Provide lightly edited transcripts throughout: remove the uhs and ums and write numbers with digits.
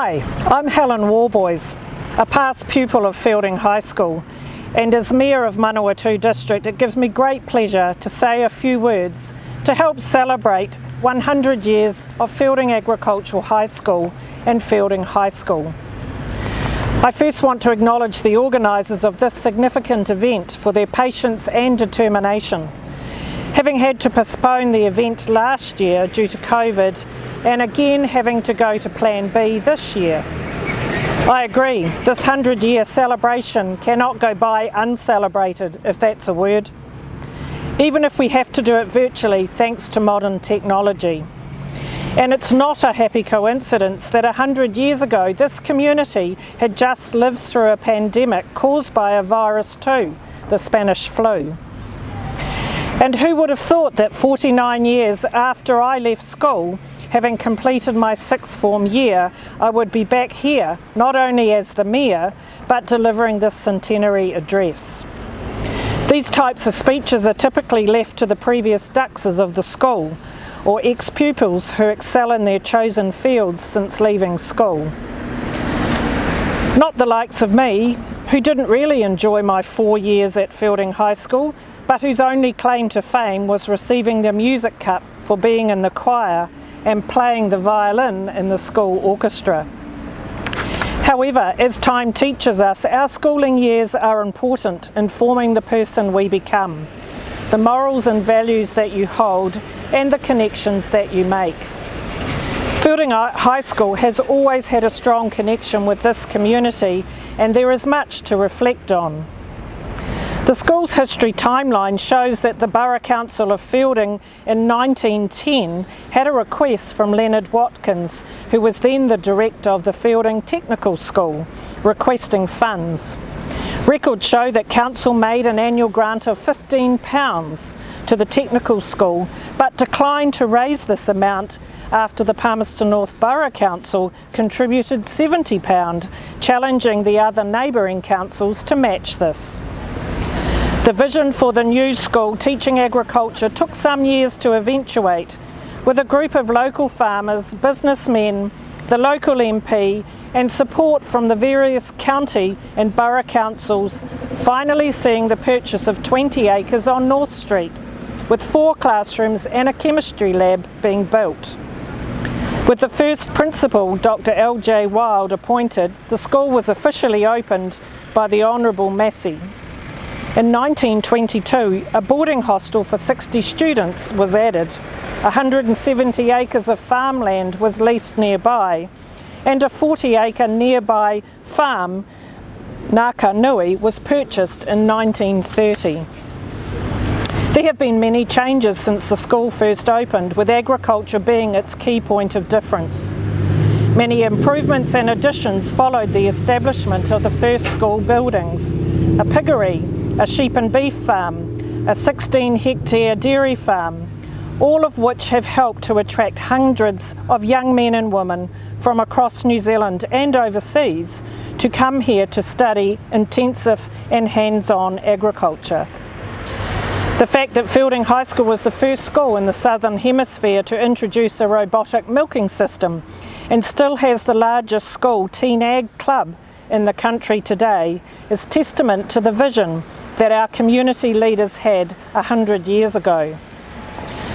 Hi, I'm Helen Worboys, a past pupil of Feilding High School, and as Mayor of Manawatū District it gives me great pleasure to say a few words to help celebrate 100 years of Feilding Agricultural High School and Feilding High School. I first want to acknowledge the organisers of this significant event for their patience and determination. Having had to postpone the event last year due to COVID and again having to go to Plan B this year. I agree, this 100-year celebration cannot go by uncelebrated, if that's a word, even if we have to do it virtually thanks to modern technology. And it's not a happy coincidence that 100 years ago this community had just lived through a pandemic caused by a virus too, the Spanish flu. And who would have thought that 49 years after I left school, having completed my sixth form year, I would be back here, not only as the Mayor, but delivering this centenary address. These types of speeches are typically left to the previous duxes of the school, or ex-pupils who excel in their chosen fields since leaving school. Not the likes of me, who didn't really enjoy my 4 years at Feilding High School, but whose only claim to fame was receiving the music cup for being in the choir and playing the violin in the school orchestra. However, as time teaches us, our schooling years are important in forming the person we become, the morals and values that you hold, and the connections that you make. Feilding High School has always had a strong connection with this community, and there is much to reflect on. The school's history timeline shows that the Borough Council of Feilding in 1910 had a request from Leonard Watkins, who was then the director of the Feilding Technical School, requesting funds. Records show that Council made an annual grant of £15 to the technical school, but declined to raise this amount after the Palmerston North Borough Council contributed £70, challenging the other neighbouring councils to match this. The vision for the new school teaching agriculture took some years to eventuate, with a group of local farmers, businessmen, the local MP and support from the various county and borough councils finally seeing the purchase of 20 acres on North Street, with 4 classrooms and a chemistry lab being built. With the first principal, Dr. L.J. Wild, appointed, the school was officially opened by the Honourable Massey. In 1922, a boarding hostel for 60 students was added, 170 acres of farmland was leased nearby, and a 40-acre nearby farm, Ngākanui, was purchased in 1930. There have been many changes since the school first opened, with agriculture being its key point of difference. Many improvements and additions followed the establishment of the first school buildings: a piggery, a sheep and beef farm, a 16-hectare dairy farm, all of which have helped to attract hundreds of young men and women from across New Zealand and overseas to come here to study intensive and hands-on agriculture. The fact that Feilding High School was the first school in the Southern Hemisphere to introduce a robotic milking system and still has the largest school teen ag club in the country today is testament to the vision that our community leaders had 100 years ago.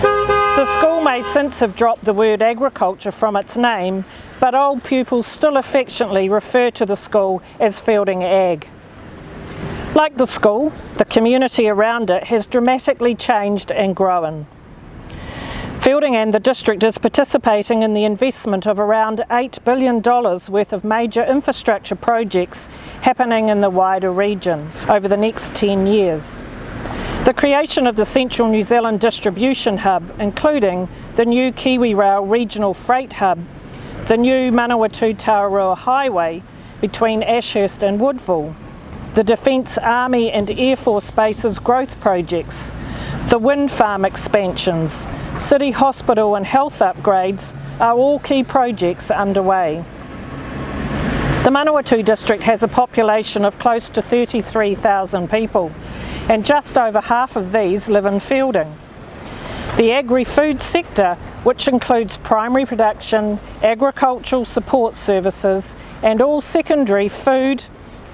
The school may since have dropped the word agriculture from its name, but old pupils still affectionately refer to the school as Feilding Ag. Like the school, the community around it has dramatically changed and grown. Feilding and the district is participating in the investment of around $8 billion worth of major infrastructure projects happening in the wider region over the next 10 years. The creation of the Central New Zealand Distribution Hub, including the new Kiwi Rail Regional Freight Hub, the new Manawatū-Tararua Highway between Ashurst and Woodville, the Defence, Army and Air Force Bases growth projects, the wind farm expansions, city hospital and health upgrades are all key projects underway. The Manawatū district has a population of close to 33,000 people, and just over half of these live in Feilding. The agri-food sector, which includes primary production, agricultural support services and all secondary food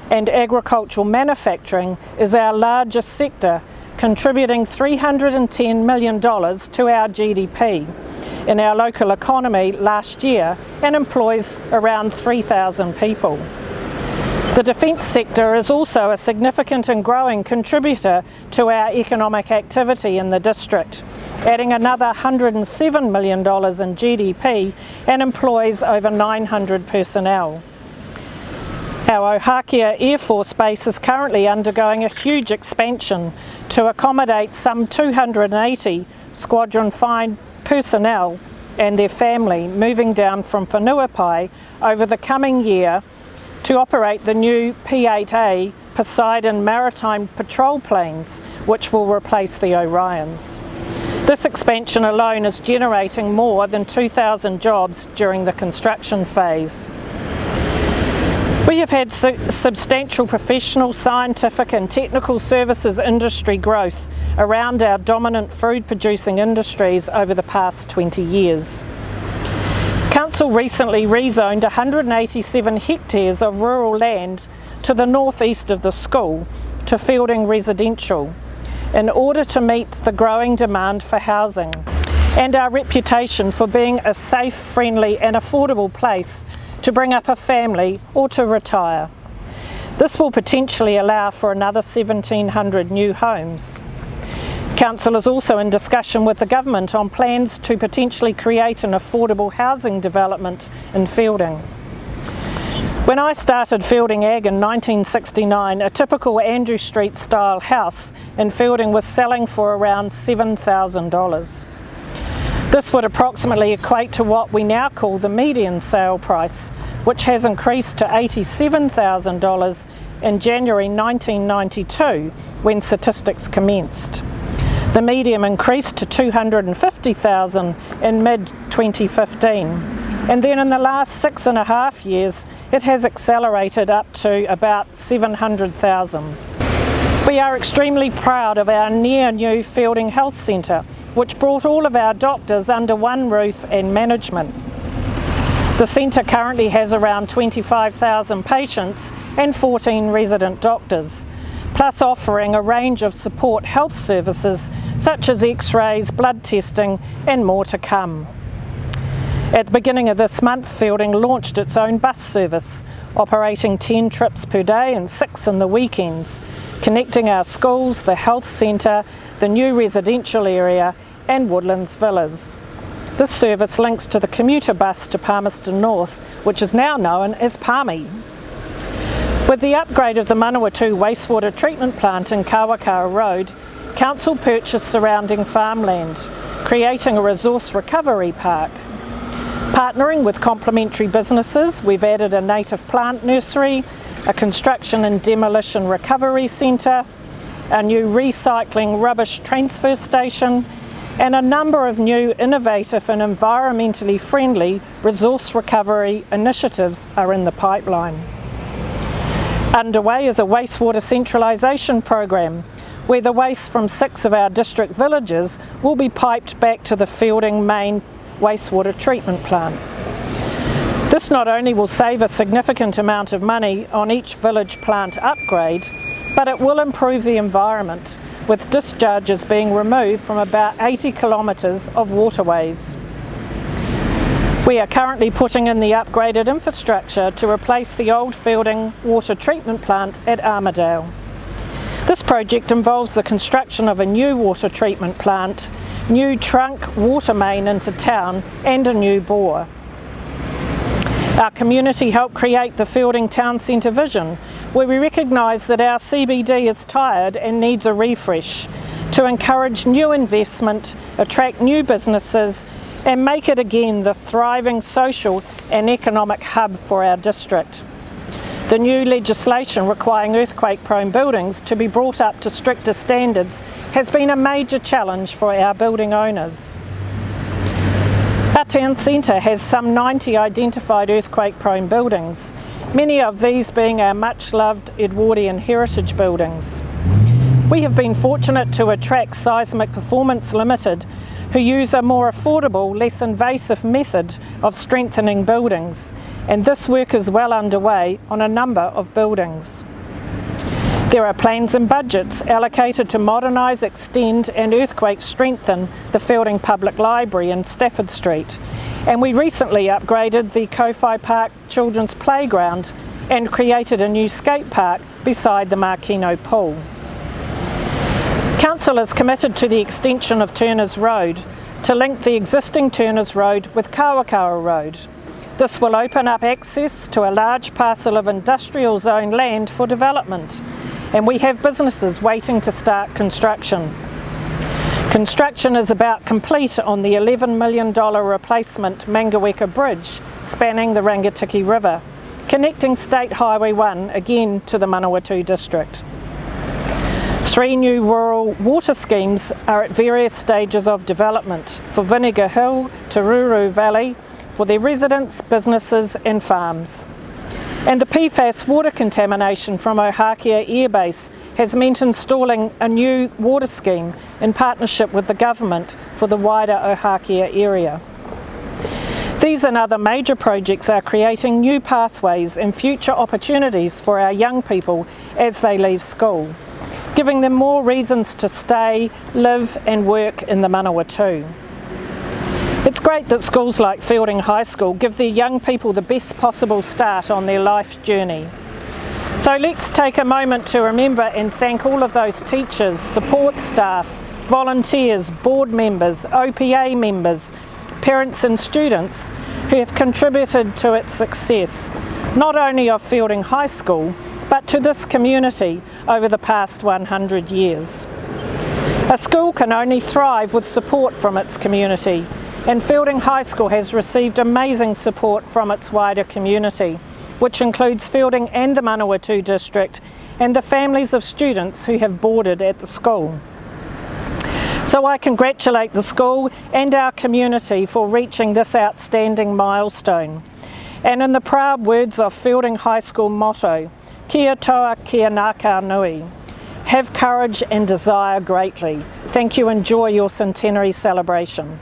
and agricultural manufacturing, is our largest sector, contributing $310 million to our GDP in our local economy last year and employs around 3,000 people. The defence sector is also a significant and growing contributor to our economic activity in the district, adding another $107 million in GDP and employs over 900 personnel. Our Ohakea Air Force Base is currently undergoing a huge expansion to accommodate some 280 Squadron 5 personnel and their family moving down from Whanuapai over the coming year to operate the new P-8A Poseidon maritime patrol planes, which will replace the Orions. This expansion alone is generating more than 2,000 jobs during the construction phase. We have had substantial professional, scientific and technical services industry growth around our dominant food producing industries over the past 20 years. Council recently rezoned 187 hectares of rural land to the northeast of the school to Feilding residential in order to meet the growing demand for housing and our reputation for being a safe, friendly and affordable place to bring up a family or to retire. This will potentially allow for another 1,700 new homes. Council is also in discussion with the government on plans to potentially create an affordable housing development in Feilding. When I started Feilding Ag in 1969, a typical Andrew Street style house in Feilding was selling for around $7,000. This would approximately equate to what we now call the median sale price, which has increased to $87,000 in January 1992 when statistics commenced. The median increased to $250,000 in mid-2015, and then in the last 6.5 years it has accelerated up to about $700,000. We are extremely proud of our near-new Feilding Health Centre, which brought all of our doctors under one roof and management. The centre currently has around 25,000 patients and 14 resident doctors, plus offering a range of support health services such as x-rays, blood testing and more to come. At the beginning of this month, Feilding launched its own bus service, operating 10 trips per day and 6 in the weekends, connecting our schools, the health centre, the new residential area and Woodlands Villas. This service links to the commuter bus to Palmerston North, which is now known as Palmy. With the upgrade of the Manawatū wastewater treatment plant in Kawakawa Road, Council purchased surrounding farmland, creating a resource recovery park. Partnering with complementary businesses, we've added a native plant nursery, a construction and demolition recovery centre, a new recycling rubbish transfer station, and a number of new innovative and environmentally friendly resource recovery initiatives are in the pipeline. Underway is a wastewater centralisation program where the waste from 6 of our district villages will be piped back to the Feilding main wastewater treatment plant. This not only will save a significant amount of money on each village plant upgrade, but it will improve the environment, with discharges being removed from about 80 kilometres of waterways. We are currently putting in the upgraded infrastructure to replace the old Feilding water treatment plant at Armidale. This project involves the construction of a new water treatment plant, new trunk water main into town and a new bore. Our community helped create the Feilding Town Centre vision, where we recognise that our CBD is tired and needs a refresh to encourage new investment, attract new businesses and make it again the thriving social and economic hub for our district. The new legislation requiring earthquake-prone buildings to be brought up to stricter standards has been a major challenge for our building owners. Our town centre has some 90 identified earthquake-prone buildings, many of these being our much-loved Edwardian heritage buildings. We have been fortunate to attract Seismic Performance Limited, who use a more affordable, less invasive method of strengthening buildings, and this work is well underway on a number of buildings. There are plans and budgets allocated to modernise, extend and earthquake strengthen the Feilding Public Library in Stafford Street, and we recently upgraded the Kowhai Park Children's Playground and created a new skate park beside the Makino Pool. Council is committed to the extension of Turners Road to link the existing Turners Road with Kawakawa Road. This will open up access to a large parcel of industrial zone land for development, and we have businesses waiting to start construction. Construction is about complete on the $11 million replacement Mangaweka Bridge spanning the Rangatiki River, connecting State Highway 1 again to the Manawatū district. 3 new rural water schemes are at various stages of development for Vinegar Hill to Ruru Valley for their residents, businesses and farms. And the PFAS water contamination from Ohakea Air Base has meant installing a new water scheme in partnership with the government for the wider Ohakea area. These and other major projects are creating new pathways and future opportunities for our young people as they leave school, giving them more reasons to stay, live and work in the Manawatū. It's great that schools like Feilding High School give their young people the best possible start on their life journey. So let's take a moment to remember and thank all of those teachers, support staff, volunteers, board members, OPA members, parents and students who have contributed to its success, not only of Feilding High School, but to this community over the past 100 years. A school can only thrive with support from its community, and Feilding High School has received amazing support from its wider community, which includes Feilding and the Manawatū district and the families of students who have boarded at the school. So I congratulate the school and our community for reaching this outstanding milestone. And in the proud words of Feilding High School motto, Kia toa kia ngaka nui, have courage and desire greatly. Thank you, enjoy your centenary celebration.